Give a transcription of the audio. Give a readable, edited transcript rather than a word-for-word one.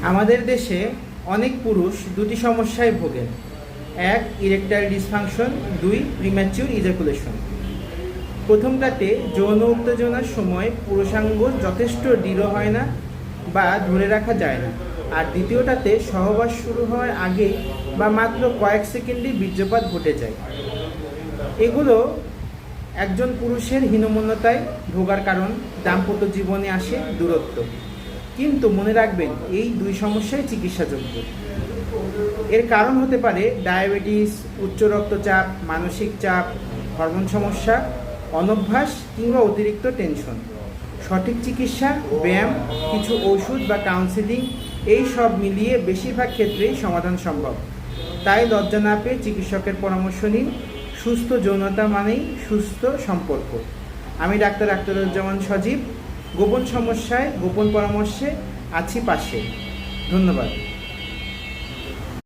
আমাদের দেশে অনেক পুরুষ দুটি সমস্যায় ভোগেন। এক, ইরেকটাইল ডিসফাংশন। দুই, প্রিম্যাচিউর ইজাকুলেশন। প্রথমটাতে যৌন উত্তেজনার সময় পুরুষাঙ্গ যথেষ্ট দৃঢ় হয় না বা ধরে রাখা যায় না, আর দ্বিতীয়টাতে সহবাস শুরু হওয়ার আগে বা মাত্র কয়েক সেকেন্ডে বীর্যপাত ঘটে যায়। এগুলো একজন পুরুষের হীনমন্যতায় ভোগার কারণ, দাম্পত্য জীবনে আসে দূরত্ব। কিন্তু মনে রাখবেন, এই দুই সমস্যাই চিকিৎসাযোগ্য। এর কারণ হতে পারে ডায়াবেটিস, উচ্চ রক্তচাপ, মানসিক চাপ, হরমোন সমস্যা, অনভ্যাস কিংবা অতিরিক্ত টেনশন। সঠিক চিকিৎসা, ব্যায়াম, কিছু ওষুধ বা কাউন্সেলিং, এই সব মিলিয়ে বেশিরভাগ ক্ষেত্রেই সমাধান সম্ভব। তাই লজ্জা না পেয়ে চিকিৎসকের পরামর্শ নিন। সুস্থ যৌনতা মানেই সুস্থ সম্পর্ক। আমি ডাক্তার আখতারুজ্জামান সজীব। গোপন সমস্যায় গোপন পরামর্শে আছি পাশে। ধন্যবাদ।